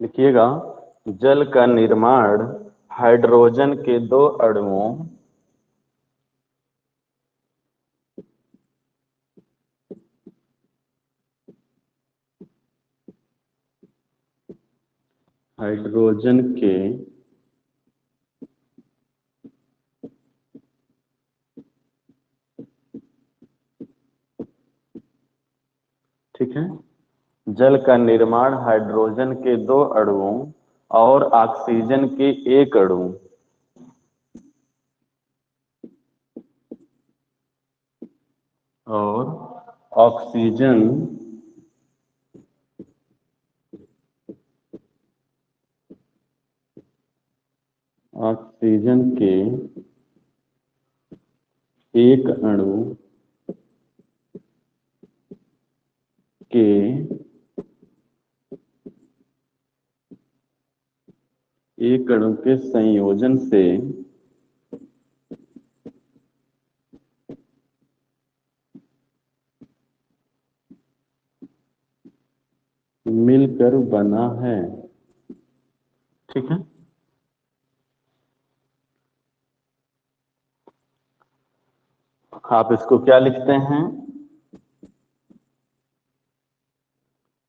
लिखिएगा, जल का निर्माण हाइड्रोजन के दो अणुओं हाइड्रोजन के ठीक है, जल का निर्माण हाइड्रोजन के दो अणुओं और ऑक्सीजन के एक अणु और ऑक्सीजन ऑक्सीजन के एक अणु के एक अणु के संयोजन से मिलकर बना है। ठीक है, आप इसको क्या लिखते हैं,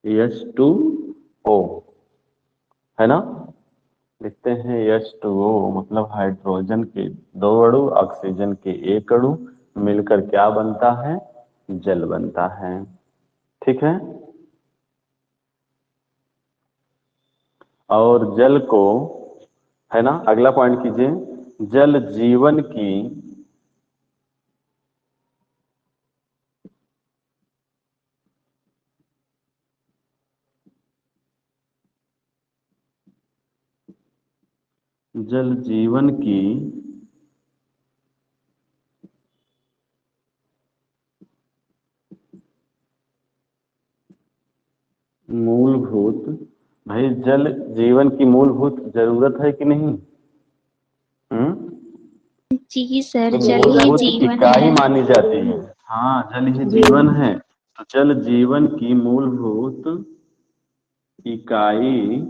H2O, है ना। लिखते हैं H2O, मतलब हाइड्रोजन के दो अणु ऑक्सीजन के एक अणु मिलकर क्या बनता है, जल बनता है। ठीक है, और जल को, है ना, अगला पॉइंट कीजिए, जल जीवन की जल जीवन की मूलभूत, भाई जल जीवन की मूलभूत जरूरत है कि नहीं। जी सर, तो जल ही मूलभूत जीवन इकाई है। मानी जाती है। हाँ, जल ही जीवन है, तो जल जीवन की मूलभूत इकाई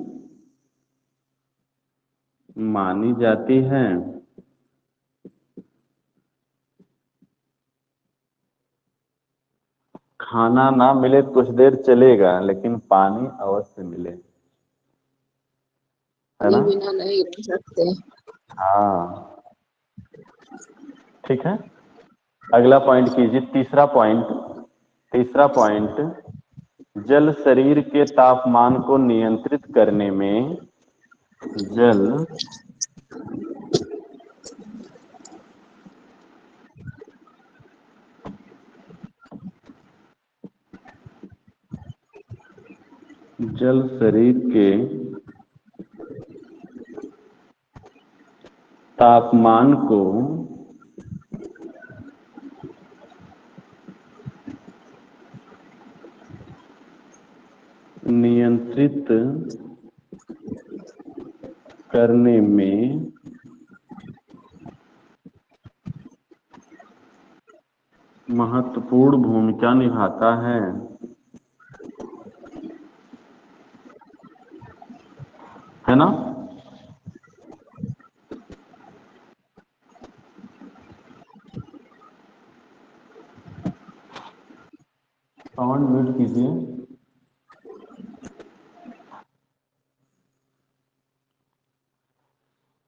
मानी जाती है। खाना ना मिले कुछ देर चलेगा, लेकिन पानी अवश्य मिले, है ना। बिना नहीं रह सकते। हाँ, ठीक है, अगला पॉइंट कीजिए, तीसरा पॉइंट, जल शरीर के तापमान को नियंत्रित करने में जल जल शरीर के तापमान को नियंत्रित करने में महत्वपूर्ण भूमिका निभाता है ना। साउंड म्यूट कीजिए।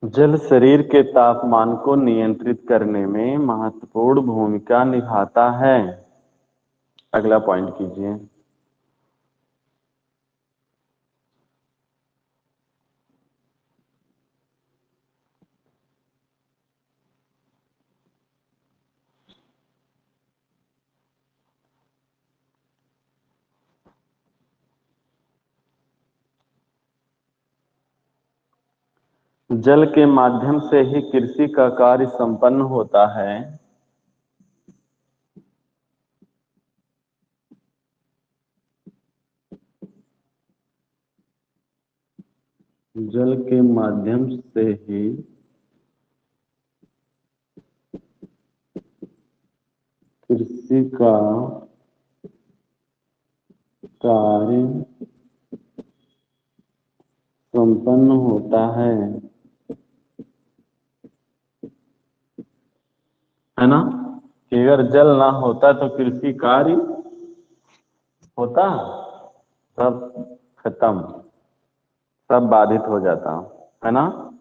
जल शरीर के तापमान को नियंत्रित करने में महत्वपूर्ण भूमिका निभाता है। अगला पॉइंट कीजिए, जल के माध्यम से ही कृषि का कार्य संपन्न होता है। जल के माध्यम से ही कृषि का कार्य संपन्न होता है ना। कि अगर जल ना होता तो कृषि कार्य होता, सब खत्म, सब बाधित हो जाता, है ना।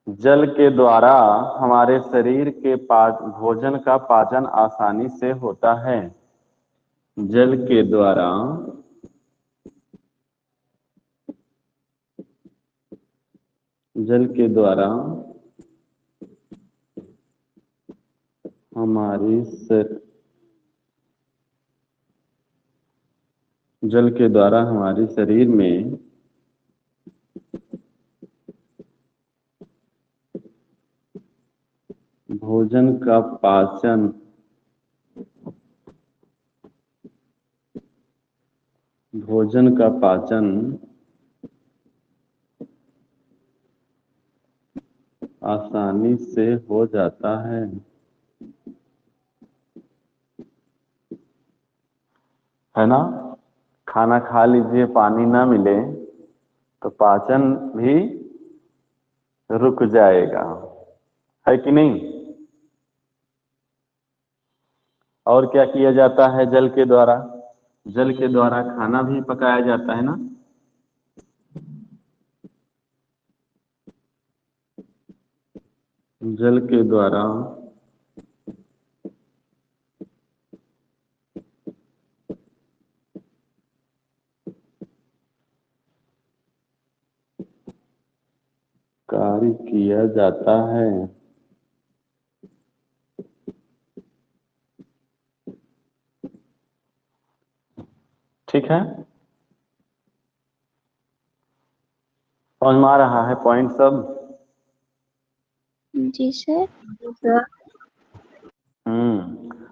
जल के द्वारा हमारे शरीर के भोजन का पाचन आसानी से होता है। जल के द्वारा जल के द्वारा हमारी जल के द्वारा हमारे शरीर में भोजन का पाचन आसानी से हो जाता है ना। खाना खा लीजिए, पानी ना मिले तो पाचन भी रुक जाएगा, है कि नहीं। और क्या किया जाता है जल के द्वारा? जल के द्वारा खाना भी पकाया जाता है ना। जल के द्वारा कार्य किया जाता है। ठीक है, समझ में आ रहा है पॉइंट सब? जी सर।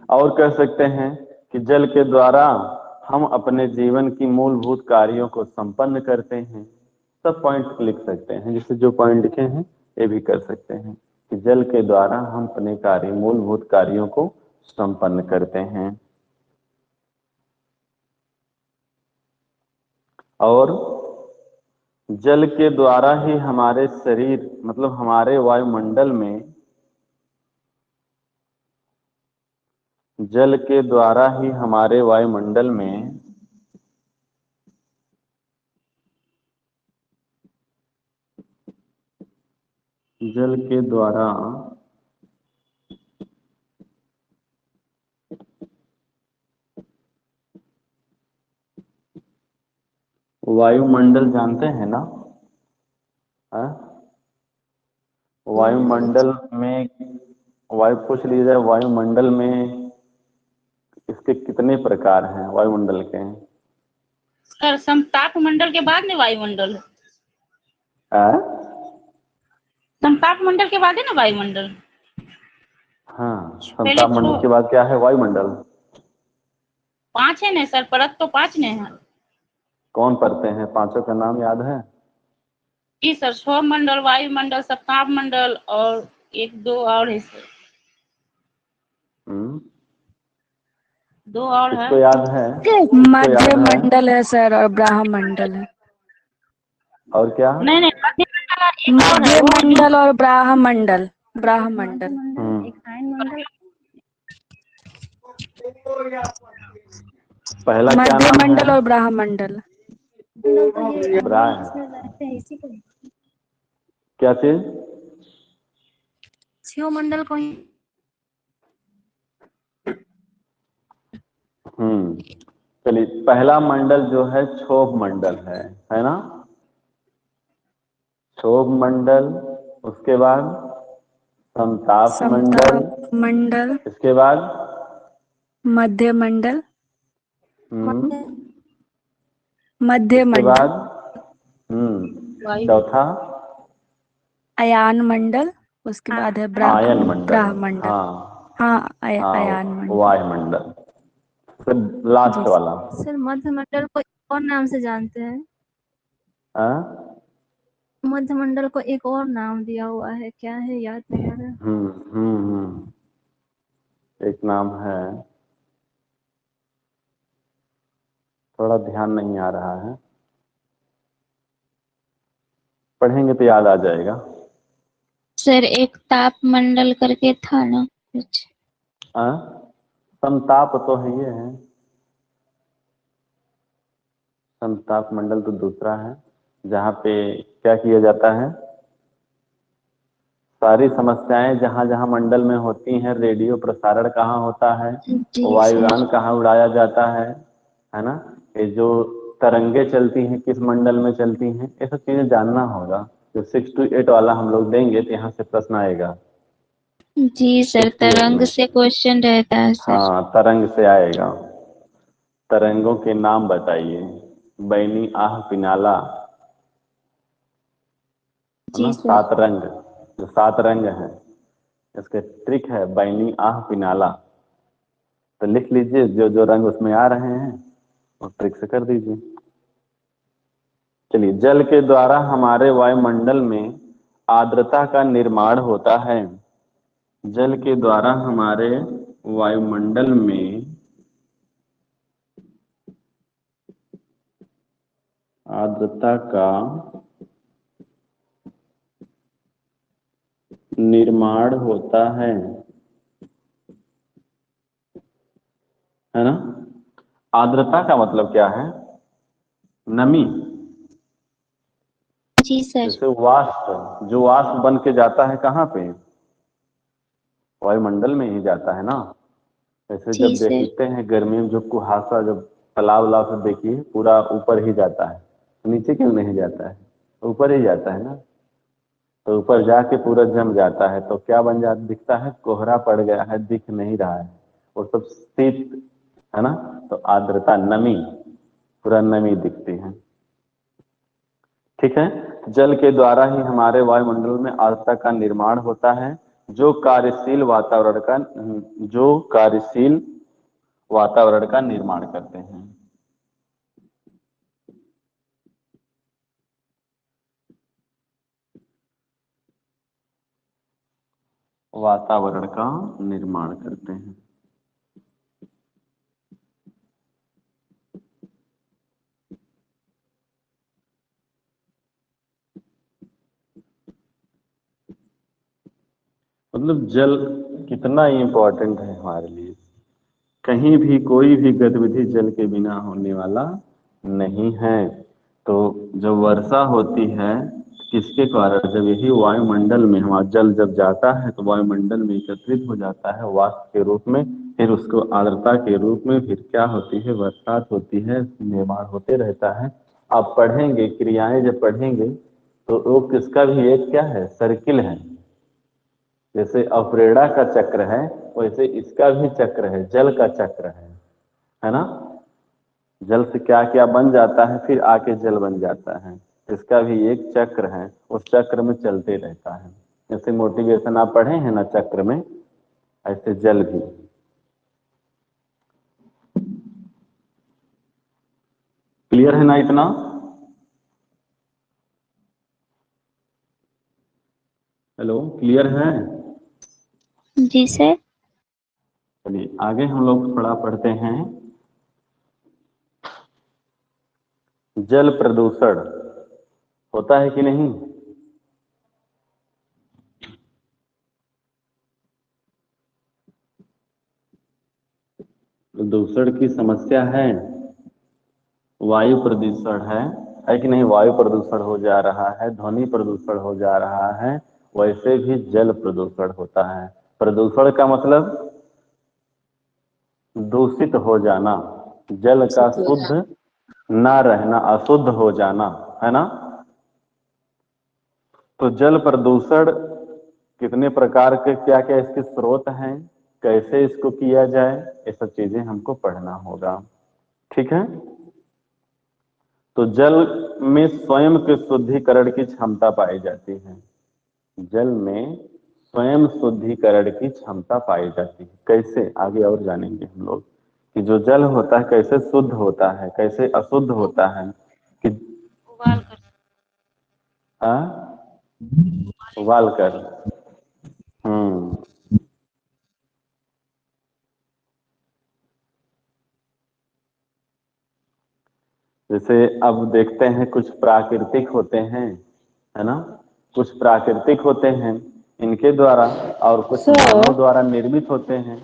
और कह सकते हैं कि जल के द्वारा हम अपने जीवन की मूलभूत कार्यों को संपन्न करते हैं। सब पॉइंट लिख सकते हैं, जैसे जो पॉइंट लिखे हैं ये भी कर सकते हैं कि जल के द्वारा हम अपने मूलभूत कार्यों को संपन्न करते हैं। और जल के द्वारा ही हमारे शरीर मतलब हमारे वायुमंडल में जल के द्वारा ही हमारे वायुमंडल में जल के द्वारा वायुमंडल जानते हैं ना? हाँ? वायुमंडल में वायु पूछ लीजिए जाए, वायुमंडल में इसके कितने प्रकार हैं वायुमंडल के? सर समताप मंडल के बाद में वायुमंडल है। हाँ? समताप मंडल के बाद है ना वायुमंडल। हाँ, पहले संताप मंडल के बाद क्या है? वायुमंडल। 5 है ना सर, परत तो 5 ने है। कौन पढ़ते हैं? पांचों का नाम याद है? जी सर, सौर मंडल, वायुमंडल, सप्ताह मंडल और 1-2 और है सर। 2 और है। किसको याद है? मध्य मंडल है सर और ब्रह्मंडल है। और क्या? नहीं मध्य मंडल एक और है, मध्य वो जो मंडल और ब्रह्मंडल। ब्रह्मंडल पहला क्या मध्य नाम है? मंडल और ब्रह्मंडल। ब्राह्मण। क्या चीज? शिव मंडल को ही चलिए, पहला मंडल जो है क्षोभ मंडल है ना। क्षोभ मंडल, उसके बाद संताप मंडल, मंडल, इसके बाद मध्य मंडल, मध्य इसके मंडल, बाद चौथा अयान मंडल, उसके बाद है आयन मंडल। ब्रह्मंडल। हाँ हाँ हाँ, अयान मंडल। वायुमंडल। फिर लास्ट वाला सर मध्य मंडल को और नाम से जानते हैं। हाँ? मध्य मंडल को एक और नाम दिया हुआ है, क्या है याद नहीं आ रहा। एक नाम है, थोड़ा ध्यान नहीं आ रहा है। पढ़ेंगे तो याद आ जाएगा। सर एक ताप मंडल करके था ना कुछ। समताप तो है, ये है समताप मंडल तो दूसरा है, जहाँ पे क्या किया जाता है, सारी समस्याएं जहाँ जहाँ मंडल में होती हैं, रेडियो प्रसारण कहाँ होता है, जी वायुयान सर। कहाँ उड़ाया जाता है ना, ये जो तरंगे चलती हैं किस मंडल में चलती हैं, ये सब चीजें जानना होगा। जो 6 to 8 वाला हम लोग देंगे तो यहाँ से प्रश्न आएगा जी सर, 6 to 8 तरंग में। से क्वेश्चन रहता है सर। हाँ, तरंग से आएगा। तरंगों के नाम बताइए। बैनी, आह, पिनाला, है ना, जी सर। 7 रंग, जो 7 रंग हैं इसके ट्रिक है बैनी, आह, पिनाला। तो लिख लीजिए जो जो रंग उसमें आ रहे हैं और ट्रिक से कर दीजिए। चलिए, जल के द्वारा हमारे वायुमंडल में आर्द्रता का निर्माण होता है। जल के द्वारा हमारे वायुमंडल में आर्द्रता का निर्माण होता है ना। आर्द्रता का मतलब क्या है, नमी। जी सर। जैसे वाष्प, जो वाष्प बन के जाता है कहाँ पे, वायुमंडल में ही जाता है ना। जैसे जी जब सर। देखते हैं गर्मी में जो कुहासा, जब तालाब उलाब से देखिए पूरा ऊपर ही जाता है, नीचे क्यों नहीं जाता है, ऊपर ही जाता है ना। तो ऊपर जाके पूरा जम जाता है तो क्या बन जाता, दिखता है कोहरा पड़ गया है, दिख नहीं रहा है, वो सब शीत है ना। तो आर्द्रता, नमी, पूरा नमी दिखती है। ठीक है, जल के द्वारा ही हमारे वायुमंडल में आर्द्रता का निर्माण होता है, जो कार्यशील वातावरण का जो कार्यशील वातावरण का निर्माण करते हैं। वातावरण का निर्माण करते हैं। मतलब जल कितना इम्पोर्टेंट है हमारे लिए। कहीं भी कोई भी गतिविधि जल के बिना होने वाला नहीं है। तो जब वर्षा होती है किसके कारण, जब यही वायुमंडल में हमारा जल जब जाता है तो वायुमंडल में एकत्रित हो जाता है वाष्प के रूप में, फिर उसको आर्द्रता के रूप में, फिर क्या होती है, बरसात होती है, निर्माण होते रहता है। आप पढ़ेंगे क्रियाएं जब पढ़ेंगे तो वो किसका भी एक क्या है, सर्किल है। जैसे अफ्रेडा का चक्र है वैसे इसका भी चक्र है, जल का चक्र है ना। जल से क्या क्या बन जाता है, फिर आके जल बन जाता है। इसका भी एक चक्र है, उस चक्र में चलते रहता है। जैसे मोटिवेशन आप पढ़े हैं ना चक्र में, ऐसे जल भी। क्लियर है ना इतना। हेलो, क्लियर है। जी सर। चलिए आगे हम लोग थोड़ा पढ़ते हैं। जल प्रदूषण होता है कि नहीं। प्रदूषण की समस्या है, वायु प्रदूषण है कि नहीं। वायु प्रदूषण हो जा रहा है, ध्वनि प्रदूषण हो जा रहा है, वैसे भी जल प्रदूषण होता है। प्रदूषण का मतलब दूषित हो जाना, जल का शुद्ध ना रहना, अशुद्ध हो जाना, है ना। तो जल प्रदूषण कितने प्रकार के, क्या क्या इसके स्रोत हैं, कैसे इसको किया जाए, ये सब चीजें हमको पढ़ना होगा। ठीक है। तो जल में स्वयं के शुद्धिकरण की क्षमता पाई जाती है। जल में स्वयं शुद्धिकरण की क्षमता पाई जाती है। कैसे, आगे और जानेंगे हम लोग कि जो जल होता है कैसे शुद्ध होता है, कैसे अशुद्ध होता है कि उबाल कर। उबाल कर। हम्म। जैसे अब देखते हैं कुछ प्राकृतिक होते हैं है ना। कुछ प्राकृतिक होते हैं इनके द्वारा, और कुछ सर मानव द्वारा निर्मित होते हैं।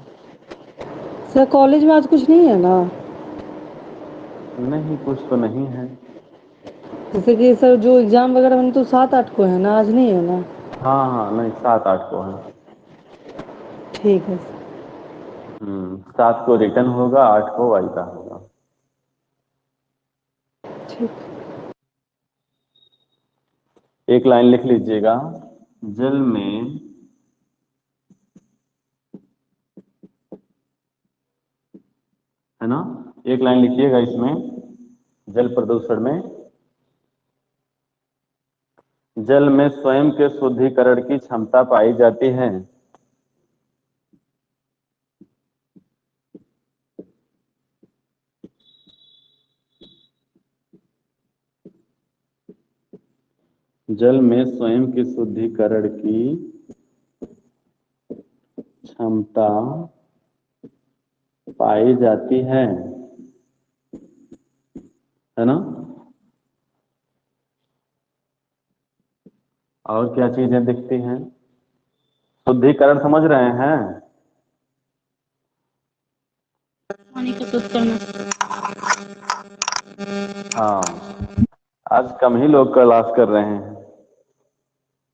सर कॉलेज में आज कुछ नहीं है ना? नहीं, कुछ तो नहीं है। जैसे कि सर जो एग्जाम वगैरह बने तो 7-8 को है ना, आज नहीं है ना? हाँ हाँ, नहीं 7-8 को है। ठीक है सर। 7 को रिटर्न होगा, 8 को वाइवा होगा। ठीक। एक लाइन लिख लीजिएगा। जल में है ना, एक लाइन लिखिएगा इसमें। जल प्रदूषण में, जल में स्वयं के शुद्धिकरण की क्षमता पाई जाती है। जल में स्वयं के शुद्धिकरण की क्षमता पाई जाती है ना। और क्या चीजें दिखती हैं? शुद्धिकरण समझ रहे हैं? पानी को शुद्ध करना। हाँ, आज कम ही लोग क्लास कर रहे हैं।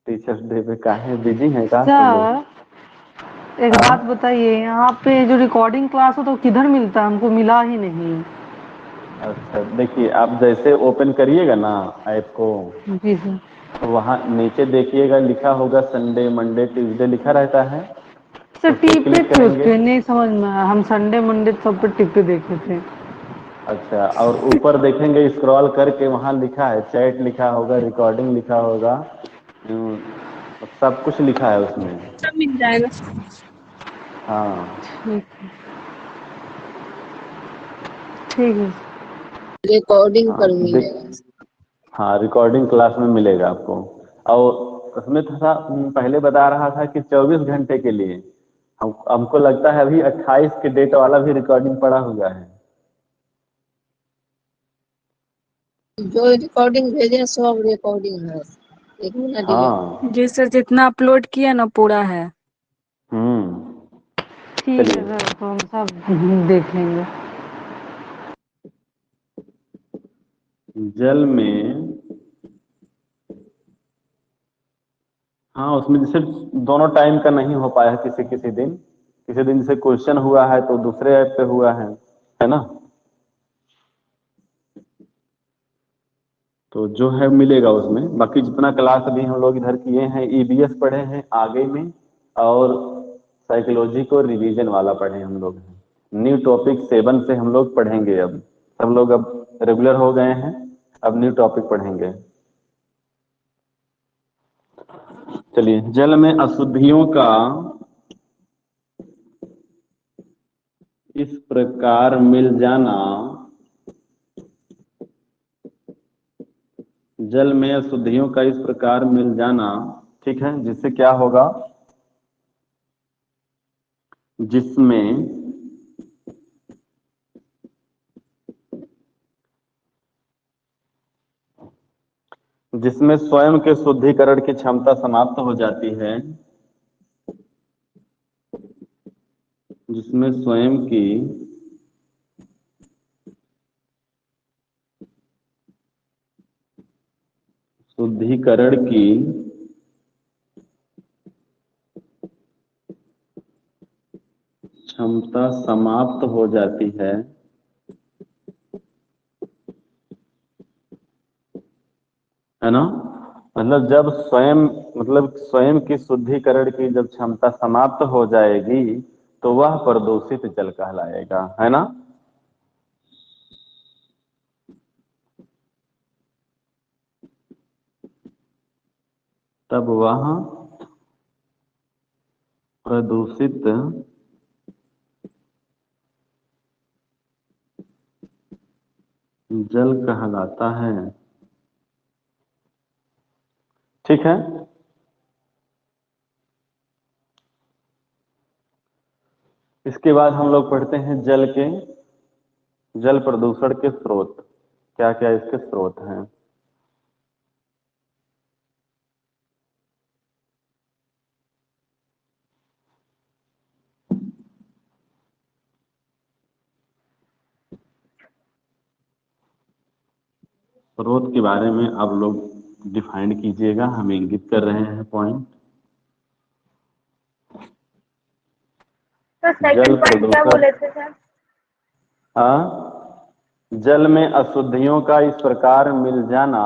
टीचर्स डे पे काहे बिजी हैं का सब लोग? सर एक बात बताइए, यहाँ पे जो रिकॉर्डिंग क्लास हो तो किधर मिलता है? हमको मिला ही नहीं। अच्छा, देखिए आप जैसे ओपन करिएगा ना ऐप को, जी सर। तो वहाँ नीचे देखिएगा लिखा होगा संडे मंडे ट्यूसडे लिखा रहता है। सर उस पर टिपे क्लिक थे उस करेंगे। पे, नहीं समझ में आया। हम संडे मंडे सब पे टिपे देखे थे। अच्छा, और ऊपर देखेंगे स्क्रॉल करके वहाँ लिखा है चैट लिखा होगा, रिकॉर्डिंग लिखा होगा, सब कुछ लिखा है उसमें। सब मिल जाएगा। हाँ ठीक है। ठीक है। रिकॉर्डिंग हाँ पर मिलेगा। हाँ, रिकॉर्डिंग क्लास में मिलेगा आपको। और उसमें था पहले बता रहा था कि 24 घंटे के लिए। हमको लगता है अभी 28 के डेट वाला भी रिकॉर्डिंग पड़ा हुआ है। जो रिकॉर्डिंग भेजे सब रिकॉर्डिंग है, एक मिनट डिलीट। हाँ। जी सर, जितना अपलोड किया ना पूरा है। ठीक है चलिए, सर, तो हम सब देख लेंगे। जल में, हाँ उसमें जैसे दोनों टाइम का नहीं हो पाया है, किसी किसी दिन, किसी दिन जैसे क्वेश्चन हुआ है तो दूसरे ऐप पे हुआ है ना। तो जो है मिलेगा उसमें। बाकी जितना क्लास अभी हम लोग इधर किए हैं, ईबीएस पढ़े हैं आगे में, और साइकोलॉजी को रिवीजन वाला पढ़े हम लोग हैं। न्यू टॉपिक 7 से हम लोग पढ़ेंगे। अब सब लोग अब रेगुलर हो गए हैं, अब न्यू टॉपिक पढ़ेंगे। चलिए, जल में अशुद्धियों का इस प्रकार मिल जाना, जल में अशुद्धियों का इस प्रकार मिल जाना, ठीक है, जिससे क्या होगा, जिसमें जिसमें स्वयं के शुद्धिकरण की क्षमता समाप्त हो जाती है, जिसमें स्वयं की शुद्धिकरण की क्षमता समाप्त हो जाती है ना। मतलब जब स्वयं, मतलब स्वयं की शुद्धिकरण की जब क्षमता समाप्त हो जाएगी तो वह प्रदूषित जल कहलाएगा, है ना। तब वह प्रदूषित जल कहलाता है। ठीक है। इसके बाद हम लोग पढ़ते हैं जल प्रदूषण के स्रोत। क्या क्या इसके स्रोत हैं? स्रोत के बारे में आप लोग डिफाइन कीजिएगा, हम इंगित कर रहे हैं पॉइंट। जल प्रदूषण, जल में अशुद्धियों का इस प्रकार मिल जाना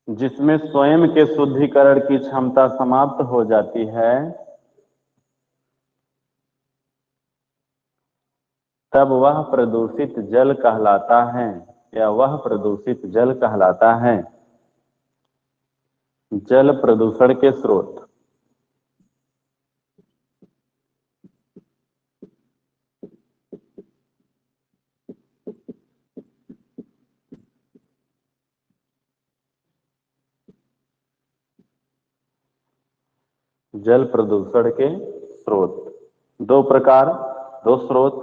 जिसमें स्वयं के शुद्धिकरण की क्षमता समाप्त हो जाती है, तब वह प्रदूषित जल कहलाता है, या वह प्रदूषित जल कहलाता है। जल प्रदूषण के स्रोत। जल प्रदूषण के स्रोत दो प्रकार, दो स्रोत।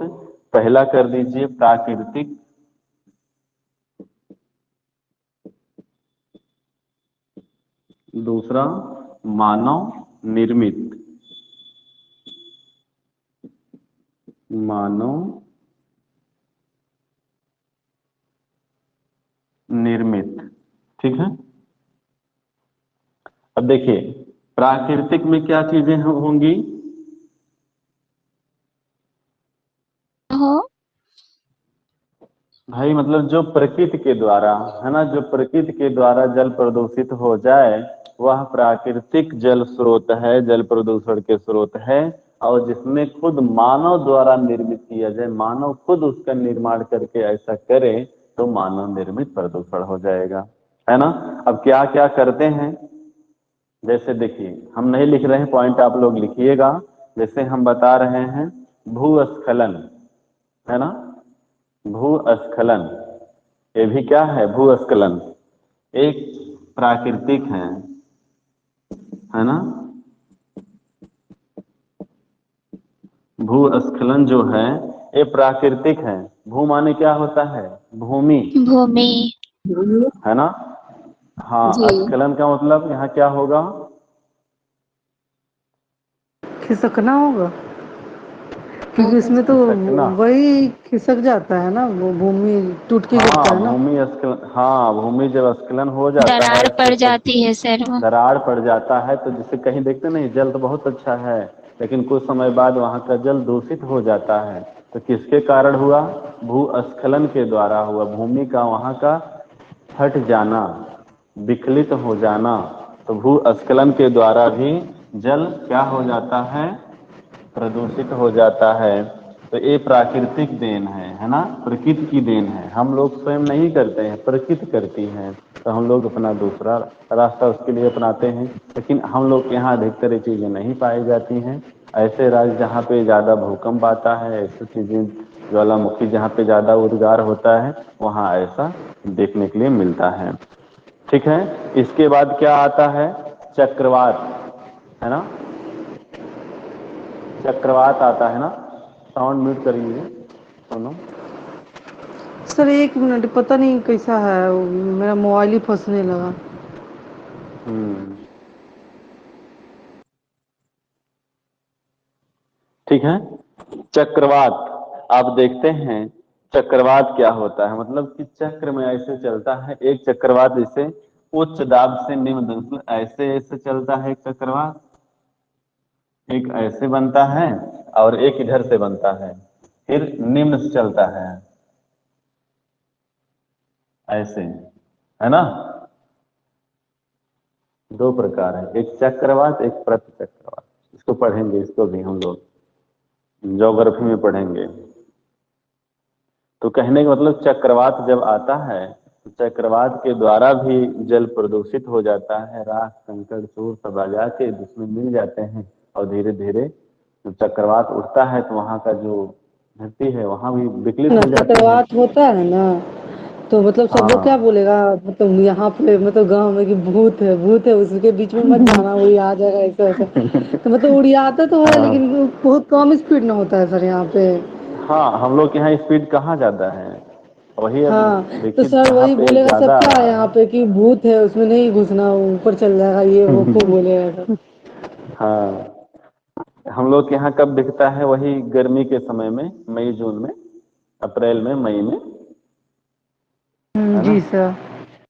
पहला कर दीजिए प्राकृतिक, दूसरा मानव निर्मित। मानव निर्मित, ठीक है। अब देखिए प्राकृतिक में क्या चीजें होंगी? हो भाई मतलब जो प्रकृति के द्वारा, है ना, जो प्रकृति के द्वारा जल प्रदूषित हो जाए वह प्राकृतिक जल स्रोत है, जल प्रदूषण के स्रोत है। और जिसमें खुद मानव द्वारा निर्मित किया जाए, मानव खुद उसका निर्माण करके ऐसा करे, तो मानव निर्मित प्रदूषण हो जाएगा, है ना। अब क्या क्या करते हैं, जैसे देखिए हम नहीं लिख रहे हैं, पॉइंट आप लोग लिखिएगा। जैसे हम बता रहे हैं भूस्खलन, है ना, भूस्खलन, ये भी क्या है? भूस्खलन एक प्राकृतिक है ना। भूस्खलन जो है ये प्राकृतिक है। भू माने क्या होता है? भूमि, भूमि। है ना। हाँ, जी। स्खलन का मतलब यहाँ क्या होगा? खिसकना होगा, क्योंकि इसमें तो खिसकना। वही खिसक जाता है ना, वो भूमि टूट के गिरता हाँ है ना। भूमि स्खलन, हाँ भूमि जब स्खलन हो जाता है दरार तो पड़ जाती है सर वो। दरार पड़ जाता है, तो जिसे कहीं देखते नहीं, जल तो बहुत अच्छा है लेकिन कुछ समय बाद वहां का जल दूषित हो जाता है। तो किसके कारण हुआ? भूस्खलन के द्वारा हुआ। भूमि का वहां का हट जाना, विकलित हो जाना। तो भूस्खलन के द्वारा भी जल क्या हो जाता है? प्रदूषित हो जाता है। तो ये प्राकृतिक देन है ना, प्रकृति की देन है। हम लोग स्वयं नहीं करते हैं, प्रकृति करती है। तो हम लोग अपना दूसरा रास्ता उसके लिए अपनाते हैं। लेकिन हम लोग के यहाँ अधिकतर ये चीजें नहीं पाई जाती हैं। ऐसे राज्य जहाँ पे ज्यादा भूकंप आता है, ऐसी चीजें, ज्वालामुखी जहाँ पे ज्यादा उद्गार होता है, वहाँ ऐसा देखने के लिए मिलता है, ठीक है। इसके बाद क्या आता है? चक्रवात, है ना। चक्रवात आता है ना। साउंड म्यूट करिए, सुनो। सर एक मिनट, पता नहीं कैसा है, मेरा मोबाइल ही फंसने लगा। ठीक है। चक्रवात आप देखते हैं, चक्रवात क्या होता है? मतलब कि चक्र में ऐसे चलता है एक चक्रवात, जैसे उच्च दाब से निम्न दाब, ऐसे ऐसे चलता है एक चक्रवात। एक ऐसे बनता है और एक इधर से बनता है, फिर निम्न से चलता है ऐसे, है ना। दो प्रकार है, एक चक्रवात, एक प्रति चक्रवात। इसको पढ़ेंगे, इसको भी हम लोग ज्योग्राफी में पढ़ेंगे। तो कहने का मतलब चक्रवात जब आता है तो चक्रवात के द्वारा भी जल प्रदूषित हो जाता है। राख कंकड़ चूर सब आ जाके जिसमें मिल जाते हैं, और धीरे धीरे जब चक्रवात उठता है तो वहाँ का जो धरती है वहाँ भी विकलित ना हो जाती है। चक्रवात होता है ना, तो मतलब सब लोग क्या हाँ बोलेगा, मतलब यहाँ पे मतलब गांव में कि भूत है, भूत है, उसके बीच में मत जाना, वही आ जाएगा ऐसा ऐसा। तो मतलब उड़ियाता तो है, हाँ, लेकिन वो बहुत कम स्पीड में होता है सर यहाँ पे। हाँ हम लोग के यहाँ स्पीड कहाँ ज्यादा है, वही अब हाँ, तो देखिए सर जहाँ वही पे बोलेगा सब ज्यादा आ क्या है रहा यहाँ है। पे कि भूत है, उसमें नहीं घुसना, ऊपर चल जाएगा, ये वो खूब बोलेगा सब। हाँ, हम लोग के यहाँ कब दिखता है? वही गर्मी के समय में, मई जून में, अप्रैल में, मई में जी सर।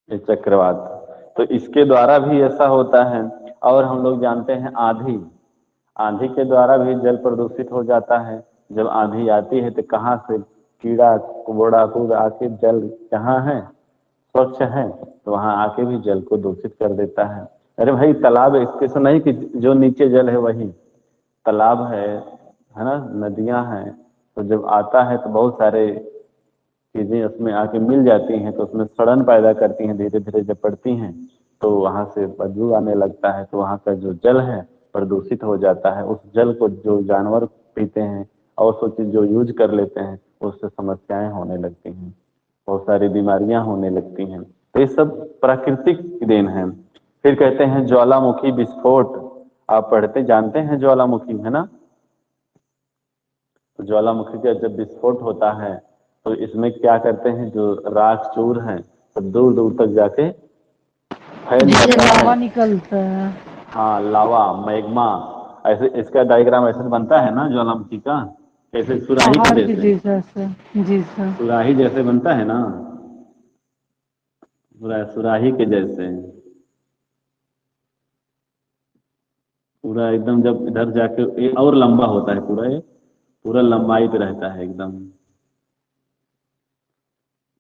ये चक्रवात। तो इसके द्वारा भी ऐसा होता है। और हम लोग जानते हैं आंधी, आंधी के द्वारा भी जल प्रदूषित हो जाता है। जब आंधी आती है तो कहाँ से कीड़ा कबोड़ा कूद आके जल जहाँ है स्वच्छ है तो वहाँ आके भी जल को दूषित कर देता है। अरे भाई तालाब इसके से नहीं कि जो नीचे जल है वही तालाब है ना, नदियां हैं, तो जब आता है तो बहुत सारे चीजें उसमें आके मिल जाती हैं तो उसमें सड़न पैदा करती हैं, धीरे धीरे जब पड़ती हैं तो वहां से बदबू आने लगता है, तो वहां का जो जल है प्रदूषित हो जाता है। उस जल को जो जानवर पीते हैं और सोच जो यूज कर लेते हैं उससे समस्याएं होने लगती हैं, बहुत सारी बीमारियां होने लगती हैं। तो ये सब प्राकृतिक देन है। फिर कहते हैं ज्वालामुखी विस्फोट, आप पढ़ते जानते हैं ज्वालामुखी है ना। तो ज्वालामुखी का जब विस्फोट होता है तो इसमें क्या करते हैं, जो राख चूर है तो दूर दूर तक जाके फैल जिससे जाता लावा है। निकलता है। हाँ लावा मैग्मा, ऐसे इसका डायग्राम ऐसे बनता है ना ज्वालामुखी का, ऐसे सुराही के पहाड़ के जैसे, जैसा सर। जी सर। सुराही जैसे बनता है ना, पूरा सुराही के जैसे पूरा एकदम। जब इधर जाके ये और लंबा होता है पूरा, ये पूरा लंबाई पे रहता है एकदम।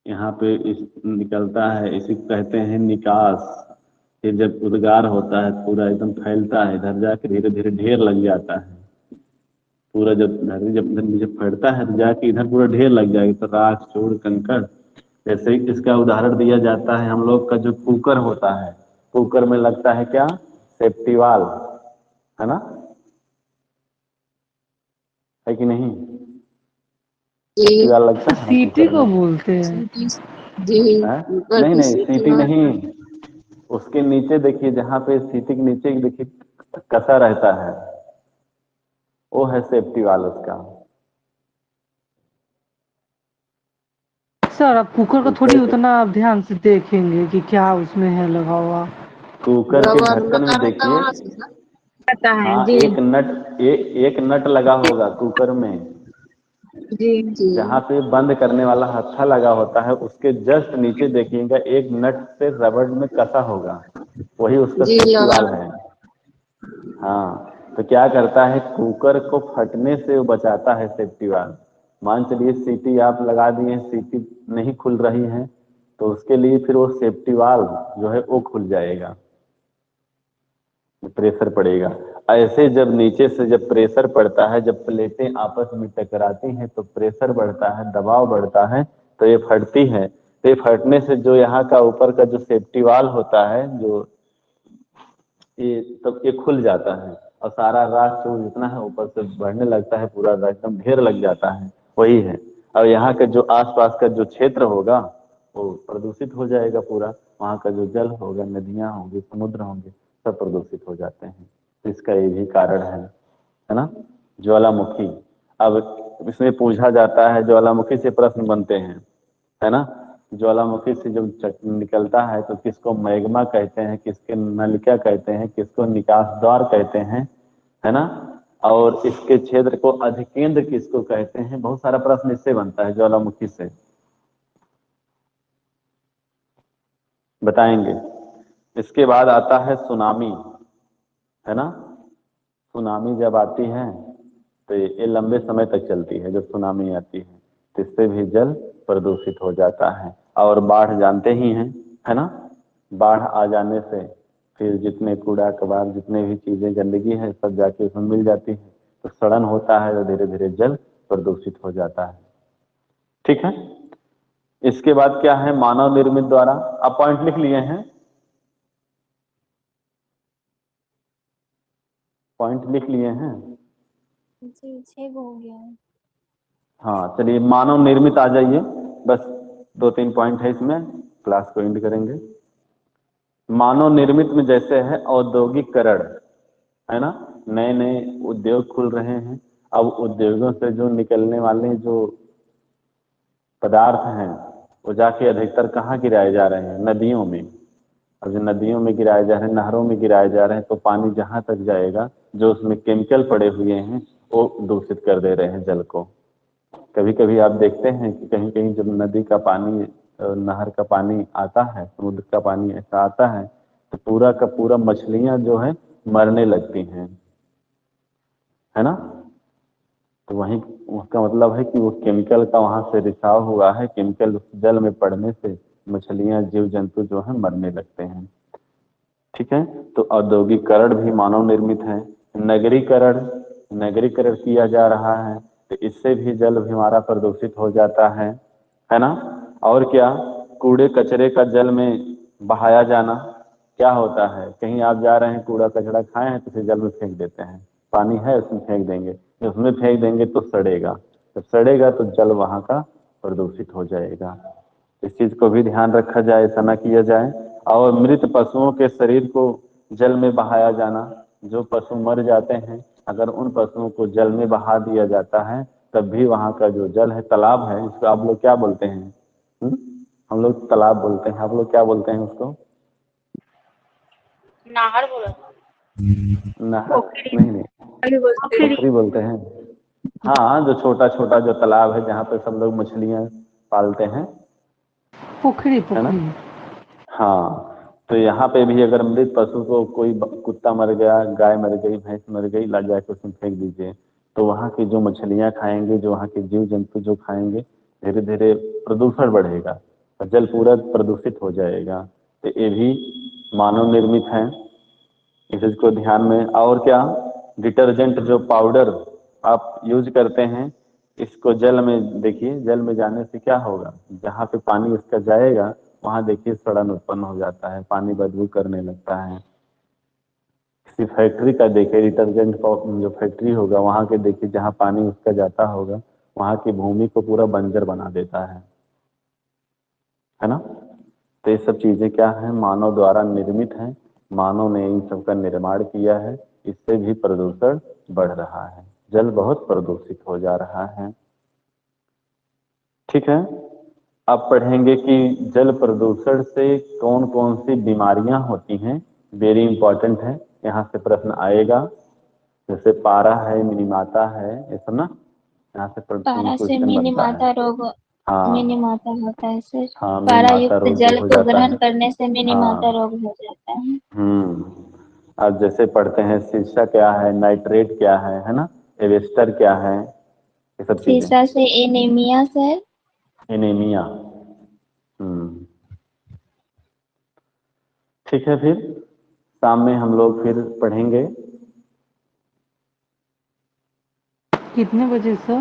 यहाँ पे इस निकलता है, इसी को कहते हैं निकास। फिर जब उद्गार होता है पूरा एकदम फैलता है, इधर जाके धीरे धीरे ढेर लग जाता है पूरा। जब धरती जब इधर नीचे फटता है तो जाके इधर पूरा ढेर लग जाएगा, तो राख चूड़ कंकड़। जैसे इसका उदाहरण दिया जाता है, हम लोग का जो कुकर होता है, कुकर में लगता है क्या, सेफ्टी वाल, है ना, है कि नहीं, सेफ्टी जी वाल लगता है ना सीटी कुकर को में। बोलते हैं। सीटी, जी है कुकर नहीं की नहीं सीटी सीटी मार। नहीं, उसके नीचे देखिए, जहाँ पे सीटी के नीचे देखिए कसा रहता है, वो है सेफ्टी वाल उसका। सर अब कुकर को थोड़ी कुकर के उतना आप ध्यान से देखेंगे कि क्या उसमें है लगा हुआ। कुकर के रबर ढक्कन में लगा रहता है देखिए, वहां से सर। पता है हाँ जी। एक नट लगा होगा कुकर में, जी जी जहाँ पे बंद करने वाला हत्था लगा होता है उसके जस्ट नीचे देखिएगा एक नट से रबड़ में कसा होगा, वही उसका जी सेफ्टी लगा। वाल है। हाँ, तो क्या करता है, कुकर को फटने से वो बचाता है सेफ्टी वाल। मान चलिए सीटी आप लगा दिए, सीटी नहीं खुल रही है तो उसके लिए फिर वो सेफ्टी वाल जो है वो खुल जाएगा, प्रेशर पड़ेगा। ऐसे जब नीचे से जब प्रेशर पड़ता है, जब प्लेटें आपस में टकराती हैं तो प्रेशर बढ़ता है, दबाव बढ़ता है, तो ये फटती है। तो ये फटने से जो यहाँ का ऊपर का जो सेफ्टी वाल होता है, जो ये तब ये खुल जाता है और सारा राख चूड़ जितना है ऊपर से बढ़ने लगता है, पूरा एकदम ढेर लग जाता है, वही है। और यहाँ का जो आसपास का जो क्षेत्र होगा वो प्रदूषित हो जाएगा पूरा, वहाँ का जो जल होगा, नदियाँ होंगी, समुद्र होंगे, सब प्रदूषित हो जाते हैं। तो इसका ये भी कारण है ना, ज्वालामुखी। अब इसमें पूछा जाता है, ज्वालामुखी से प्रश्न बनते हैं, है ना। ज्वालामुखी से जब निकलता है तो किसको मैग्मा कहते हैं, किसके नलिका कहते हैं, किसको निकास द्वार कहते हैं, है ना। और इसके क्षेत्र को अधिकेंद्र किसको कहते हैं, बहुत सारा प्रश्न इससे बनता है, ज्वालामुखी से बताएंगे। इसके बाद आता है सुनामी, है ना। सुनामी जब आती है तो ये लंबे समय तक चलती है, जब सुनामी आती है तो इससे भी जल प्रदूषित हो जाता है। और बाढ़ जानते ही हैं, है ना, बाढ़ आ जाने से फिर जितने कूड़ा कबाड़ जितने भी चीजें गंदगी है सब जाके उसमें मिल जाती है, तो सड़न होता है तो धीरे धीरे जल प्रदूषित हो जाता है। ठीक है। इसके बाद क्या है, मानव निर्मित द्वारा, आप पॉइंट लिख लिए हैं, पॉइंट लिख लिए हैं। जी 6 हो गया है। हाँ चलिए, मानव निर्मित आ जाइए, बस 2-3 पॉइंट है इसमें, क्लास को एंड करेंगे। मानव निर्मित में जैसे है औद्योगिकरण, है ना, नए नए उद्योग खुल रहे हैं। अब उद्योगों से जो निकलने वाले जो पदार्थ हैं वो जाके अधिकतर कहाँ गिराए जा रहे हैं, नदियों में। और जो नदियों में गिराए जा रहे हैं, नहरों में गिराए जा रहे हैं, तो पानी जहाँ तक जाएगा जो उसमें केमिकल पड़े हुए हैं वो दूषित कर दे रहे हैं जल को। कभी कभी आप देखते हैं कि कहीं कहीं जब नदी का पानी नहर का पानी आता है, समुद्र का पानी ऐसा आता है, तो पूरा का पूरा मछलियां जो है मरने लगती हैं, है ना। तो वही उसका मतलब है कि वो केमिकल का वहां से रिसाव हुआ है, केमिकल जल में पड़ने से मछलियां, जीव जंतु जो है मरने लगते हैं। ठीक है, तो औद्योगिकरण भी मानव निर्मित है। नगरीकरण, नगरीकरण किया जा रहा है, तो इससे भी जल भी हमारा प्रदूषित हो जाता है ना। और क्या, कूड़े कचरे का जल में बहाया जाना, क्या होता है, कहीं आप जा रहे हैं, कूड़ा कचरा खाए हैं तो फिर जल में फेंक देते हैं, पानी है उसमें फेंक देंगे, उसमें फेंक देंगे तो सड़ेगा, जब सड़ेगा तो जल वहाँ का प्रदूषित हो जाएगा। इस चीज को भी ध्यान रखा जाए, ऐसा न किया जाए। और मृत पशुओं के शरीर को जल में बहाया जाना, जो पशु मर जाते हैं अगर उन पशुओं को जल में बहा दिया जाता है, तब भी वहाँ का जो जल है, तालाब है, इसको आप लोग क्या बोलते हैं? हम लोग तालाब बोलते हैं, आप लोग क्या बोलते हैं उसको? नहर बोला, नहर नहीं, पोखरी बोलते हैं। हाँ, जो छोटा छोटा जो तालाब है जहाँ पे सब लोग मछलियाँ पालते हैं, पोखरी है ना। पोखरी। हाँ, तो यहाँ पे भी अगर मृत पशु को कोई कुत्ता मर गया, गाय मर गई, भैंस मर गई, ला जाके उसमें फेंक दीजिए, तो वहाँ की जो मछलियाँ खाएंगे, जो वहाँ के जीव जंतु जो खाएंगे, धीरे धीरे प्रदूषण बढ़ेगा और जल पूरा प्रदूषित हो जाएगा। तो ये भी मानव निर्मित है, इस चीज को ध्यान में। और क्या, डिटर्जेंट जो पाउडर आप यूज करते हैं, इसको जल में देखिए, जल में जाने से क्या होगा, जहाँ पे पानी इसका जाएगा वहां देखिए सड़न उत्पन्न हो जाता है, पानी बदबू करने लगता है। किसी फैक्ट्री का देखिए, डिटर्जेंट जो फैक्ट्री होगा वहां के देखिए, जहाँ पानी उसका जाता होगा वहां की भूमि को पूरा बंजर बना देता है ना। तो ये सब चीजें क्या है, मानव द्वारा निर्मित है, मानव ने इन सब का निर्माण किया है, इससे भी प्रदूषण बढ़ रहा है, जल बहुत प्रदूषित हो जा रहा है। ठीक है, अब पढ़ेंगे कि जल प्रदूषण से कौन कौन सी बीमारियां होती हैं, वेरी इंपॉर्टेंट है, यहाँ से प्रश्न आएगा। जैसे पारा है, मिनीमाता है, ये सब ना यहाँ से पारा से क्वेश्चन बनता है। मिनीमाता रोग, हाँ मिनीमाता होता है सर। हाँ, पारा मिनीमाता युक्त रोग भी जल हो को जाता ग्रहण है। करने से मिनीमाता हाँ, रोग हो जाता है। अब जैसे पढ़ते हैं शीशा क्या है, नाइट्रेट क्या है ना, एवेस्टर क्या है, ये सब चीजें। सीसा से एनीमिया सर। एनीमिया। ठीक है, फिर शाम में हम लोग फिर पढ़ेंगे। कितने बजे सर?